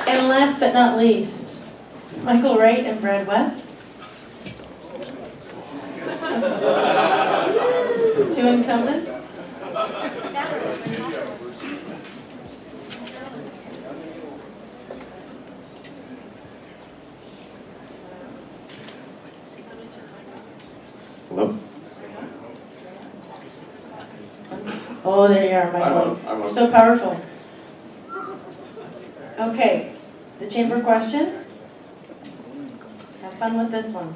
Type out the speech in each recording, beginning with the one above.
And last but not least, Michael Wright and Brad West. Two incumbents. Hello? Oh, there you are, Michael. You're so powerful. Okay, the chamber question. Have fun with this one.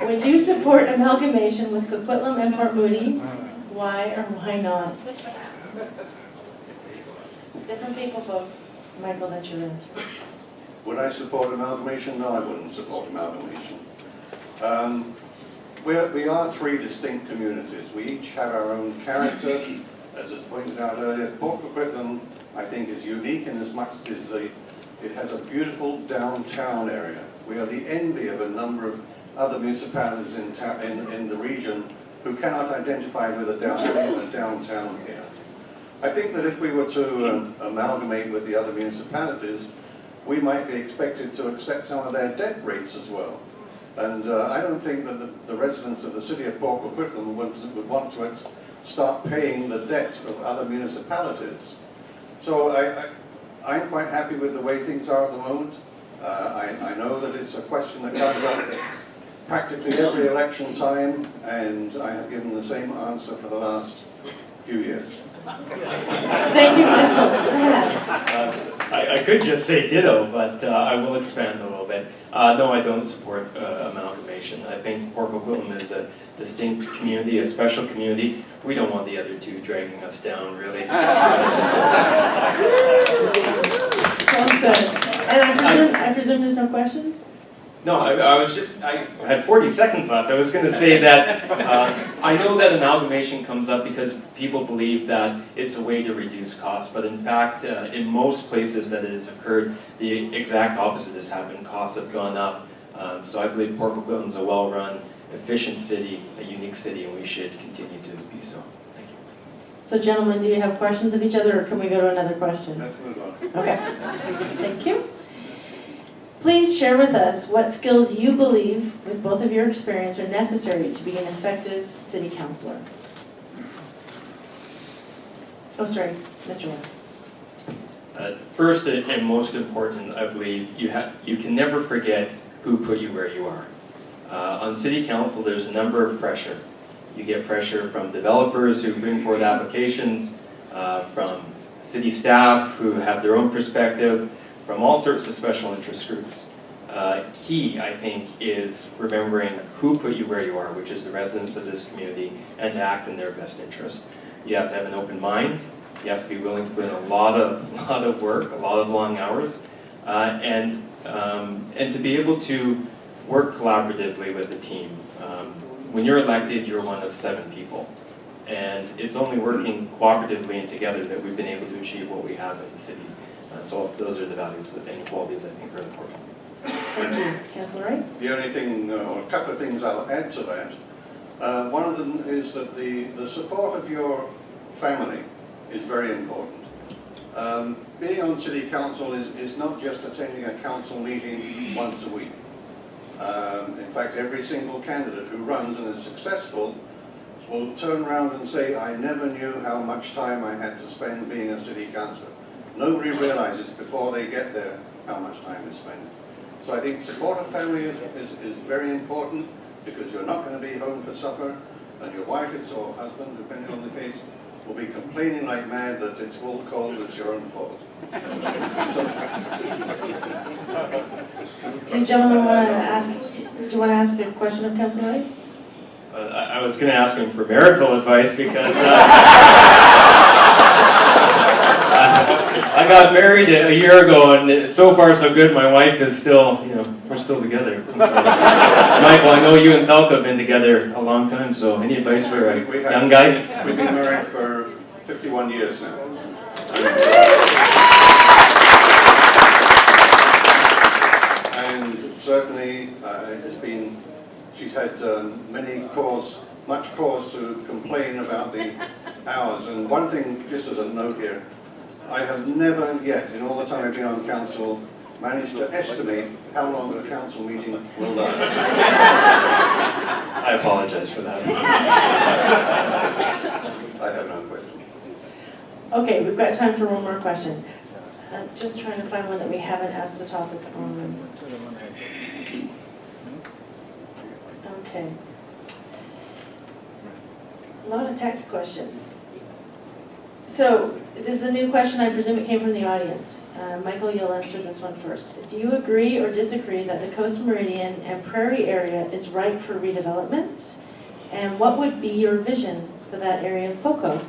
Would you support amalgamation with Coquitlam and Port Moody? Why or why not? It's different people, folks. Michael, that's your answer. Would I support amalgamation? No, I wouldn't support amalgamation. We are three distinct communities. We each have our own character. As was pointed out earlier, Port Coquitlam, I think, is unique in as much as it has a beautiful downtown area. We are the envy of a number of other municipalities in the region who cannot identify with a downtown here. I think that if we were to amalgamate with the other municipalities, we might be expected to accept some of their debt rates as well. And I don't think that the residents of the city of Port Coquitlam would want to start paying the debt of other municipalities. So I'm quite happy with the way things are at the moment. I know that it's a question that comes up practically every election time, and I have given the same answer for the last few years. Thank you, Michael. I could just say ditto, but I will expand a little bit. No, I don't support amalgamation. I think Port Coquitlam is a distinct community, a special community. We don't want the other two dragging us down, really. Well said. And I presume there's no questions? No, I had 40 seconds left. I was going to say that I know that amalgamation comes up because people believe that it's a way to reduce costs, but in fact, in most places that it has occurred, the exact opposite has happened. Costs have gone up. So I believe Port Coquitlam is a well-run, efficient city, a unique city, and we should continue to be so. Thank you. So gentlemen, do you have questions of each other, or can we go to another question? Let's move on. Okay. Thank you. Please share with us what skills you believe, with both of your experience, are necessary to be an effective city councillor. Oh, sorry, Mr. West. First and most important, I believe, you can never forget who put you where you are. On city council, there's a number of pressure. You get pressure from developers who bring forward applications, from city staff who have their own perspective, from all sorts of special interest groups. Key, I think, is remembering who put you where you are, which is the residents of this community, and to act in their best interest. You have to have an open mind. You have to be willing to put in a lot of work, a lot of long hours, and to be able to work collaboratively with the team. When you're elected, you're one of 7 people. And it's only working cooperatively and together that we've been able to achieve what we have in the city. So those are the values and qualities I think are important. Thank you. Councillor Wright? The only thing, or a couple of things I'll add to that, one of them is that the support of your family is very important. Being on city council is not just attending a council meeting once a week. In fact, every single candidate who runs and is successful will turn around and say, I never knew how much time I had to spend being a city councillor. Nobody realizes before they get there how much time is spent. So I think support of family is very important, because you're not going to be home for supper, and your wife or husband, depending on the case, will be complaining like mad that it's all cold, it's your own fault. Do you gentlemen want to ask? Do you want to ask a question of Councillor Wright? I was going to ask him for marital advice because I got married a year ago, and so far so good. My wife is still, we're still together. So, Michael, I know you and Thelka have been together a long time, so any advice for a young guy? We've been married for 51 years now. And certainly she's had much cause to complain about the hours. And one thing, just as a note here, I have never yet, in all the time I've been on council, manage to estimate how long the council meeting will last? I apologize for that. I have no question. Okay, we've got time for one more question. I'm just trying to find one that we haven't asked the topic on. Okay. A lot of text questions. So, this is a new question. I presume it came from the audience. Michael, you'll answer this one first. Do you agree or disagree that the Coast Meridian and Prairie area is ripe for redevelopment? And what would be your vision for that area of PoCo?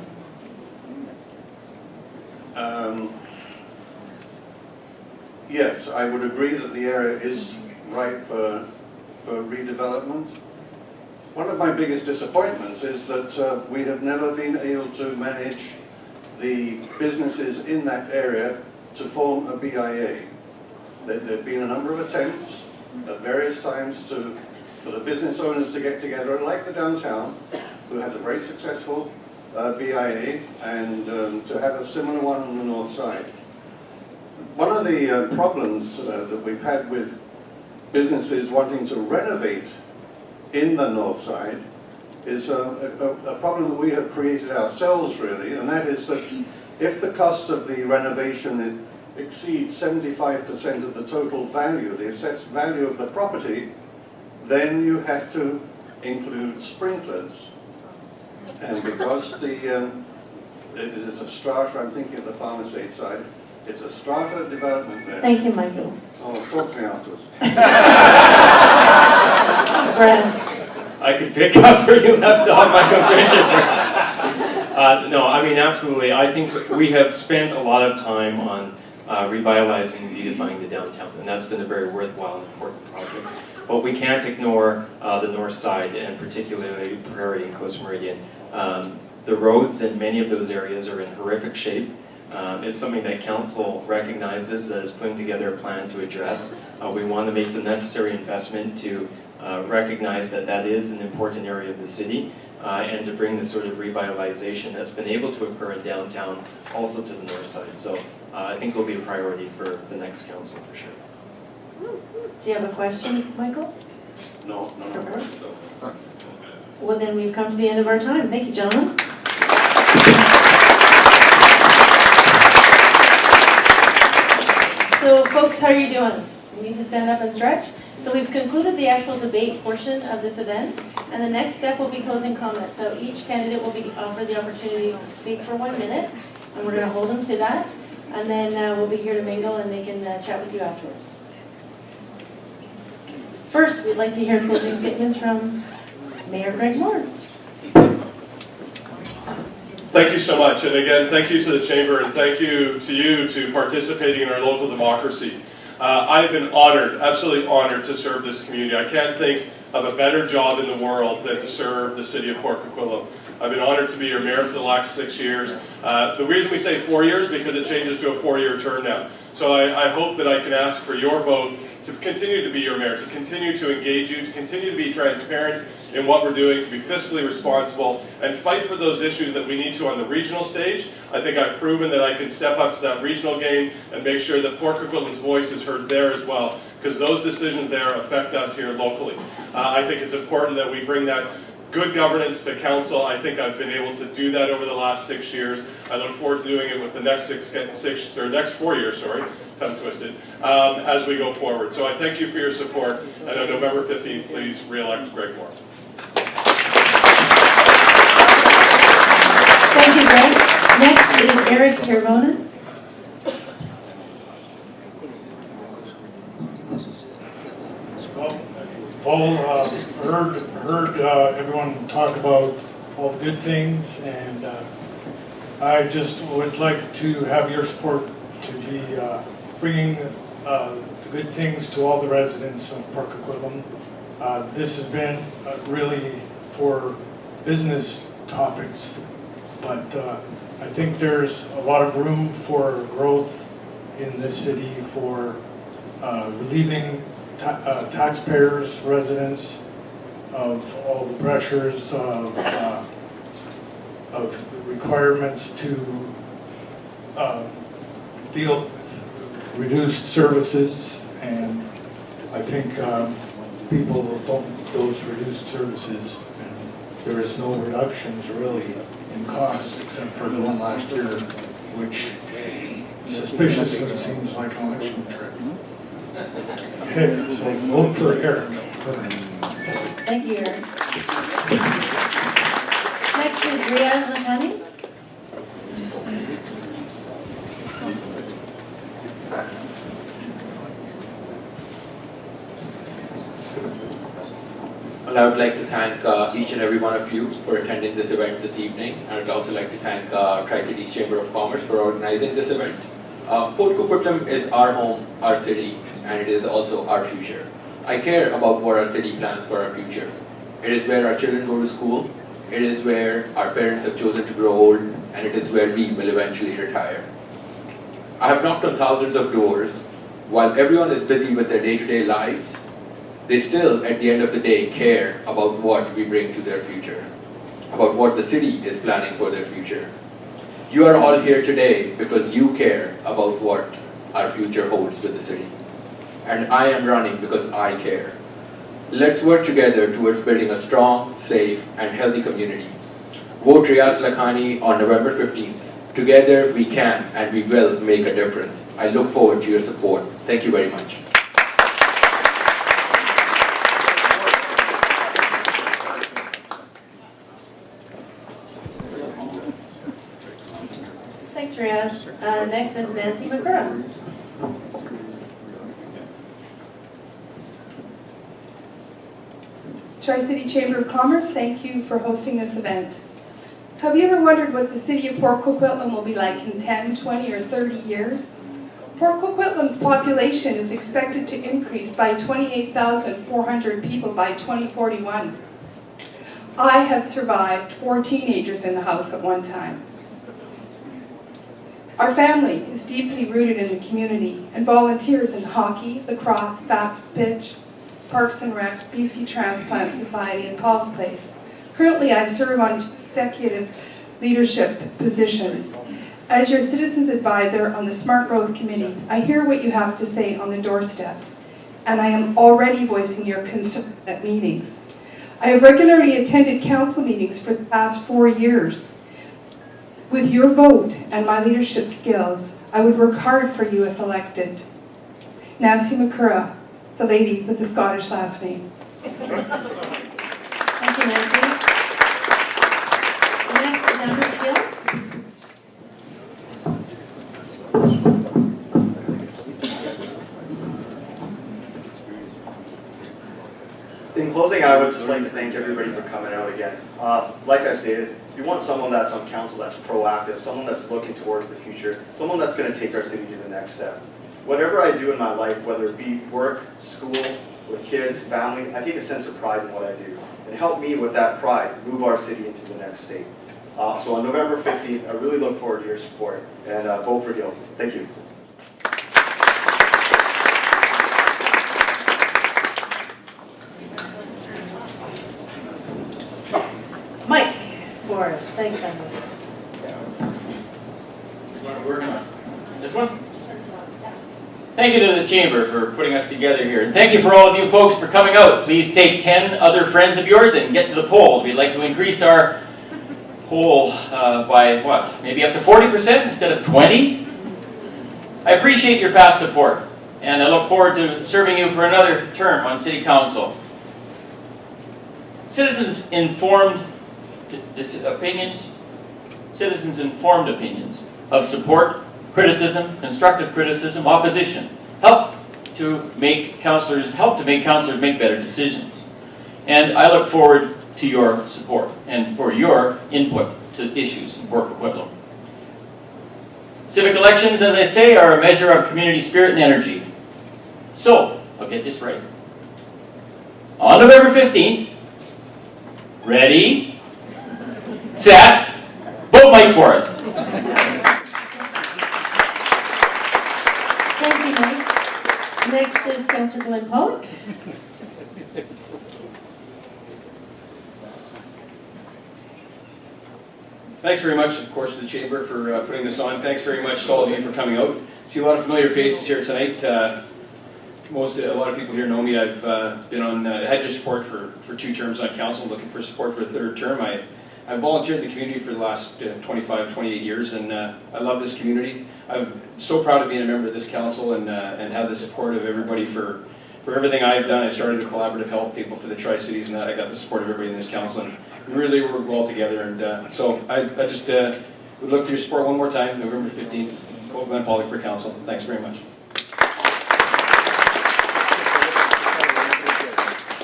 Yes, I would agree that the area is ripe for redevelopment. One of my biggest disappointments is that we have never been able to manage the businesses in that area to form a BIA. There have been a number of attempts at various times for the business owners to get together, like the downtown, who had a very successful BIA, and to have a similar one on the north side. One of the problems that we've had with businesses wanting to renovate in the north side is a problem that we have created ourselves, really, and that is that if the cost of the renovation exceeds 75% of the total value, the assessed value of the property, then you have to include sprinklers. And because it is a strata, I'm thinking of the farm estate side, it's a strata development there. Thank you, Michael. Oh, talk to me afterwards. Brad. I could pick up where you left off, my commissioner. No, I mean, absolutely. I think we have spent a lot of time on revitalizing and beautifying the downtown, and that's been a very worthwhile and important project. But we can't ignore the north side, and particularly Prairie and Coast Meridian. The roads in many of those areas are in horrific shape. It's something that council recognizes, that is putting together a plan to address. We want to make the necessary investment to recognize that that is an important area of the city, and to bring the sort of revitalization that's been able to occur in downtown also to the north side. So I think it will be a priority for the next council for sure. Do you have a question, Michael? No question. Well, then we've come to the end of our time. Thank you, gentlemen. So, folks, how are you doing? You need to stand up and stretch. So we've concluded the actual debate portion of this event, and the next step will be closing comments. So each candidate will be offered the opportunity to speak for 1 minute, and we're going to hold them to that. And then we'll be here to mingle, and they can chat with you afterwards. First, we'd like to hear closing statements from Mayor Greg Moore. Thank you so much. And again, thank you to the Chamber, and thank you to participating in our local democracy. I've been honored, absolutely honored to serve this community. I can't think of a better job in the world than to serve the city of Port Coquitlam. I've been honored to be your mayor for the last 6 years. The reason we say 4 years, because it changes to a 4-year term now. So I hope that I can ask for your vote to continue to be your mayor, to continue to engage you, to continue to be transparent in what we're doing, to be fiscally responsible, and fight for those issues that we need to on the regional stage. I think I've proven that I can step up to that regional game and make sure that Port Coquitlam's voice is heard there as well, because those decisions there affect us here locally. I think it's important that we bring that good governance to council. I think I've been able to do that over the last 6 years. I look forward to doing it with the next 4 years, sorry, tongue twisted, as we go forward. So I thank you for your support, and on November 15th, please re-elect Greg Moore. Thank you, Greg. Next is Eric Hirvonen. Well, heard everyone talk about all the good things, and I just would like to have your support to be bringing the good things to all the residents of Port Coquitlam. This has been really for business topics, but I think there's a lot of room for growth in this city for relieving taxpayers, residents of all the pressures of requirements to deal with reduced services, and I think people don't those reduced services, and there is no reductions really in costs except for the one last year, which suspiciously seems like an election trick. Okay, so vote for Eric. Thank you, Eric. Next is Riaz Lakhani. Well, I would like to thank each and every one of you for attending this event this evening. And I'd also like to thank Tri-Cities Chamber of Commerce for organizing this event. Port Coquitlam is our home, our city, and it is also our future. I care about what our city plans for our future. It is where our children go to school, it is where our parents have chosen to grow old, and it is where we will eventually retire. I have knocked on thousands of doors. While everyone is busy with their day-to-day lives, they still, at the end of the day, care about what we bring to their future, about what the city is planning for their future. You are all here today because you care about what our future holds with the city. And I am running because I care. Let's work together towards building a strong, safe, and healthy community. Vote Riaz Lakhani on November 15th. Together we can and we will make a difference. I look forward to your support. Thank you very much. Thanks, Riaz. Next is Nancy McGraw. Tri-City Chamber of Commerce, thank you for hosting this event. Have you ever wondered what the city of Port Coquitlam will be like in 10, 20, or 30 years? Port Coquitlam's population is expected to increase by 28,400 people by 2041. I have survived 4 teenagers in the house at one time. Our family is deeply rooted in the community and volunteers in hockey, lacrosse, Baptist Pitch, Parks and Rec, BC Transplant Society, and Paul's Place. Currently, I serve on 2 executive leadership positions. As your citizens advisor on the Smart Growth Committee, I hear what you have to say on the doorsteps, and I am already voicing your concerns at meetings. I have regularly attended council meetings for the past 4 years. With your vote and my leadership skills, I would work hard for you if elected. Nancy McCurra, the lady with the Scottish last name. Thank you, Nancy. Next is Amber Gill. In closing, I would just like to thank everybody for coming out again. Like I stated, we want someone that's on council that's proactive, someone that's looking towards the future, someone that's going to take our city to the next step. Whatever I do in my life, whether it be work, school, with kids, family, I take a sense of pride in what I do. And help me with that pride move our city into the next state. So on November 15th, I really look forward to your support, and vote for Gil. Thank you. Mike Forrest. Thanks, Emily. What are we working on? This one? Thank you to the Chamber for putting us together here. And thank you for all of you folks for coming out. Please take 10 other friends of yours and get to the polls. We'd like to increase our poll by, what, maybe up to 40% instead of 20? I appreciate your past support, and I look forward to serving you for another term on City Council. Citizens-informed opinions of support, criticism, constructive criticism, opposition help to make councillors make better decisions. And I look forward to your support and for your input to issues in Port Coquitlam. Civic elections, as I say, are a measure of community spirit and energy. So, I'll get this right. On November 15th, ready, set, vote Mike Forrest. Thank you, Mike. Next is Councillor Glenn Pollock. Thanks very much, of course, to the Chamber for putting this on. Thanks very much to all of you for coming out. See a lot of familiar faces here tonight. A lot of people here know me. I've been on, had your support for 2 terms on council, looking for support for a 3rd term. I've volunteered in the community for the last 25, 28 years, and I love this community. I'm so proud of being a member of this council and have the support of everybody for everything I've done. I started a collaborative health table for the Tri-Cities, and I got the support of everybody in this council, and we really work well together. And so I just would look for your support one more time, November 15th. Vote Glenn Pollock for council. Thanks very much.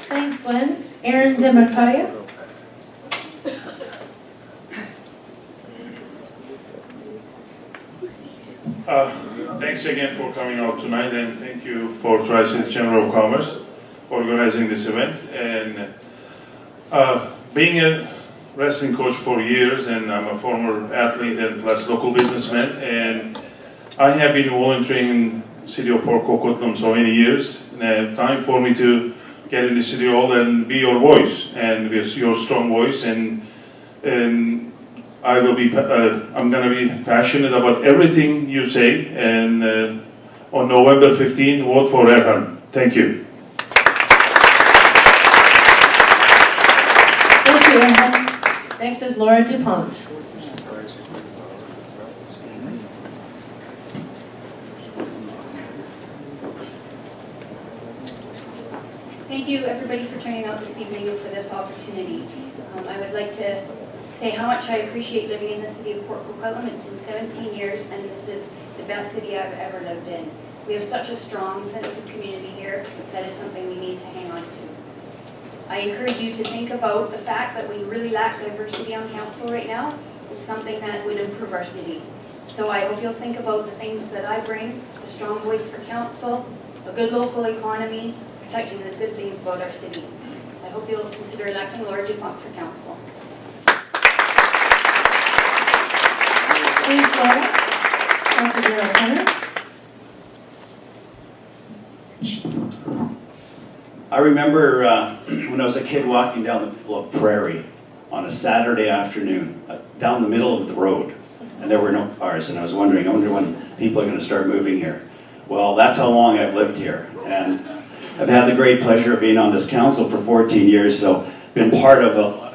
Thanks, Glenn. Aaron Demakaya. Thanks again for coming out tonight, and thank you for Tri-City Chamber of Commerce organizing this event. And being a wrestling coach for years, and I'm a former athlete and plus local businessman, and I have been volunteering in the city of Coquitlam so many years. And time for me to get in the city hall and be your voice, and with your strong voice, and I will be. I'm going to be passionate about everything you say. And on November 15, vote for Erhan. Thank you. Thank you, Aaron. Next is Laura DuPont. Thank you, everybody, for turning out this evening and for this opportunity. I would like to say how much I appreciate living in the city of Port Coquitlam. It's been 17 years, and this is the best city I've ever lived in. We have such a strong sense of community here. That is something we need to hang on to. I encourage you to think about the fact that we really lack diversity on council right now. It's something that would improve our city. So I hope you'll think about the things that I bring: a strong voice for council, a good local economy, protecting the good things about our city. I hope you'll consider electing Laura DuPont for council. Thanks, Laura. Councilor O'Connor. I remember when I was a kid walking down the middle of Prairie on a Saturday afternoon, down the middle of the road, and there were no cars, and I wonder when people are going to start moving here. Well, that's how long I've lived here, and I've had the great pleasure of being on this council for 14 years, so been part of a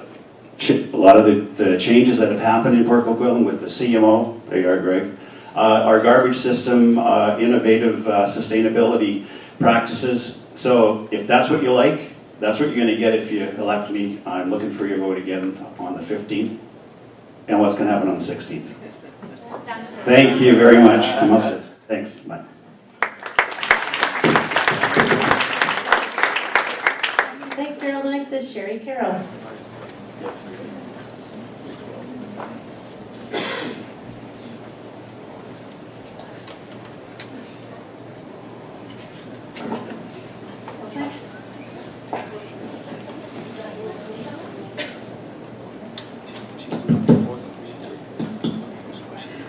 lot of the changes that have happened in Port Coquitlam with the CMO, there you are, Greg, our garbage system, innovative sustainability practices. So if that's what you like, that's what you're going to get if you elect me. I'm looking for your vote again on the 15th. And what's going to happen on the 16th? Thank you very much. Come up to, thanks. Bye. Thanks, Carol. Next is Sherry Carroll.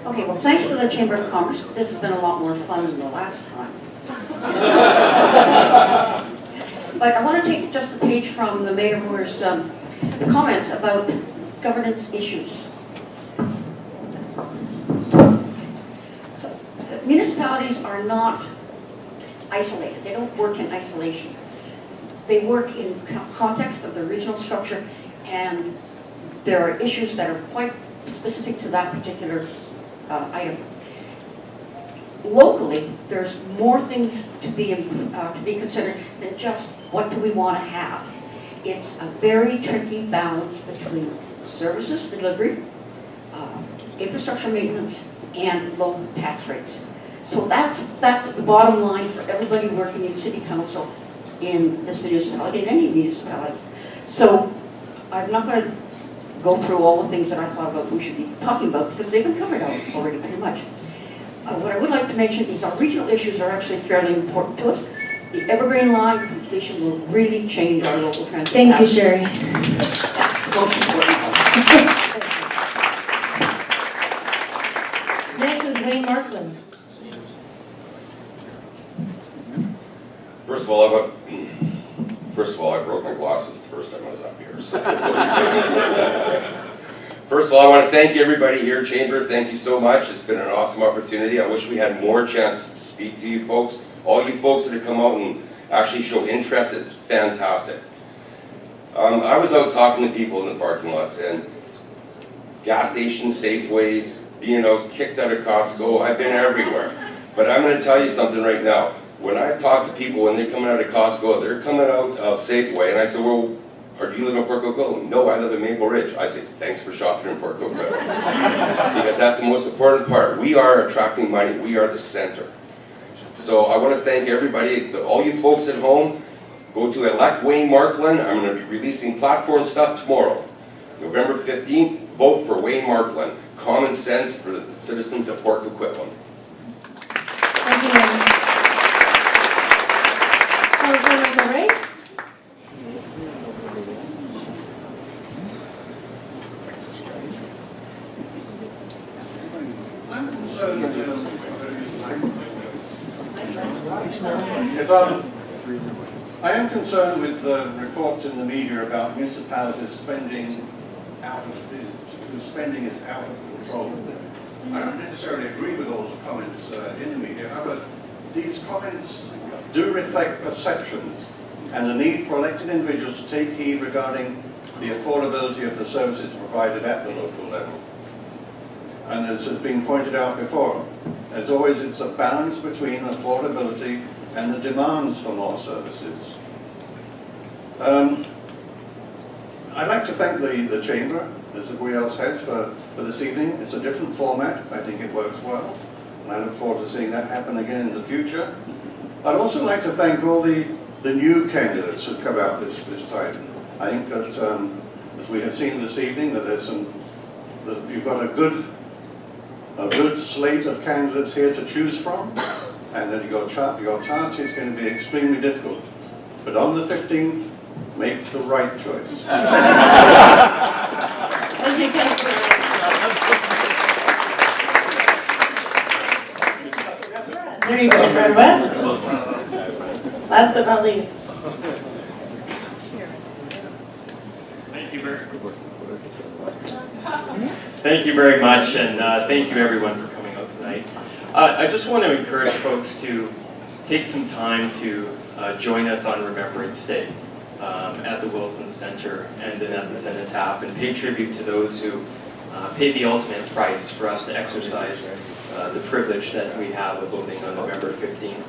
Okay, well, thanks to the Chamber of Commerce, this has been a lot more fun than the last time. But I want to take just a page from the mayor's comments about governance issues. So, municipalities are not isolated. They don't work in isolation. They work in context of the regional structure, and there are issues that are quite specific to that particular item. Locally, there's more things to be considered than just what do we want to have. It's a very tricky balance between services delivery, infrastructure maintenance, and low tax rates. So that's the bottom line for everybody working in city council in this municipality, in any municipality. So I'm not going to go through all the things that I thought about we should be talking about because they've been covered out already pretty much. What I would like to mention is our regional issues are actually fairly important to us. The Evergreen Line completion will really change our local transit. Thank you, Sherry. That's the most important part. Next is Wayne Markland. First of all, I broke my glasses the first time I was up here. So. First of all, I want to thank everybody here, Chamber. Thank you so much. It's been an awesome opportunity. I wish we had more chances to speak to you folks. All you folks that have come out and actually show interest, it's fantastic. I was out talking to people in the parking lots, and gas stations, Safeways, being out, kicked out of Costco. I've been everywhere. But I'm going to tell you something right now. When I've talked to people when they're coming out of Costco, they're coming out of Safeway, and I said, well, do you live in Port Coquitlam? No, I live in Maple Ridge. I say, thanks for shopping in Port Coquitlam. Because that's the most important part. We are attracting money. We are the center. So I want to thank everybody, all you folks at home. Go to elect Wayne Markland. I'm going to be releasing platform stuff tomorrow. November 15th, vote for Wayne Markland. Common sense for the citizens of Port Coquitlam. Thank you, Wayne. Councilor Ray? I'm concerned I am concerned with the reports in the media about municipalities spending whose spending is out of control. I don't necessarily agree with all the comments in the media, however, these comments do reflect perceptions and the need for elected individuals to take heed regarding the affordability of the services provided at the local level. And as has been pointed out before, as always, it's a balance between affordability and the demands for more services. I'd like to thank the Chamber, as everybody else has, for this evening. It's a different format. I think it works well. And I look forward to seeing that happen again in the future. I'd also like to thank all the new candidates who've come out this time. I think that, as we have seen this evening, that you've got a good slate of candidates here to choose from, and that your task is going to be extremely difficult. But on the 15th, make the right choice. Thank you, Councilor. There you go, Brad West. Last but not least. Thank you very much, and thank you everyone for coming out tonight. I just want to encourage folks to take some time to join us on Remembrance Day at the Wilson Center and then at the Cenotaph, and pay tribute to those who paid the ultimate price for us to exercise the privilege that we have of voting on November 15th.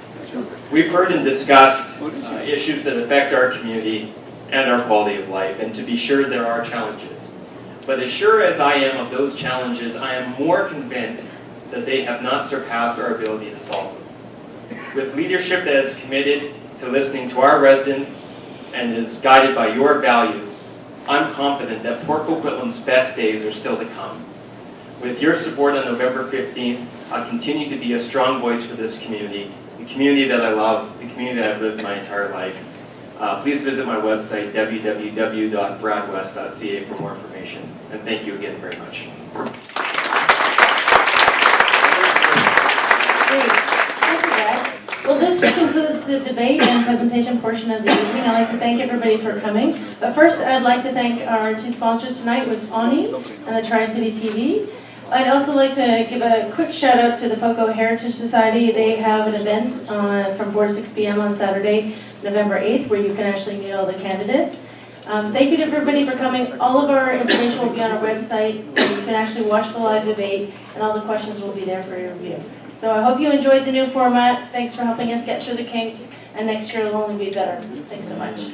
We've heard and discussed issues that affect our community and our quality of life, and to be sure there are challenges. But as sure as I am of those challenges, I am more convinced that they have not surpassed our ability to solve them. With leadership that is committed to listening to our residents and is guided by your values, I'm confident that Port Coquitlam's best days are still to come. With your support on November 15th, I'll continue to be a strong voice for this community, the community that I love, the community that I've lived my entire life. Please visit my website, www.bradwest.ca, for more information. And thank you again very much. Great. Thank you, Brad. Well, this concludes the debate and presentation portion of the evening. I'd like to thank everybody for coming. But first, I'd like to thank our two sponsors tonight, was Ani and the Tri-City TV. I'd also like to give a quick shout out to the PoCo Heritage Society. They have an event from 4 to 6 p.m. on Saturday, November 8th, where you can actually meet all the candidates. Thank you to everybody for coming. All of our information will be on our website, where you can actually watch the live debate, and all the questions will be there for your review. So I hope you enjoyed the new format. Thanks for helping us get through the kinks, and next year it'll only be better. Thanks so much.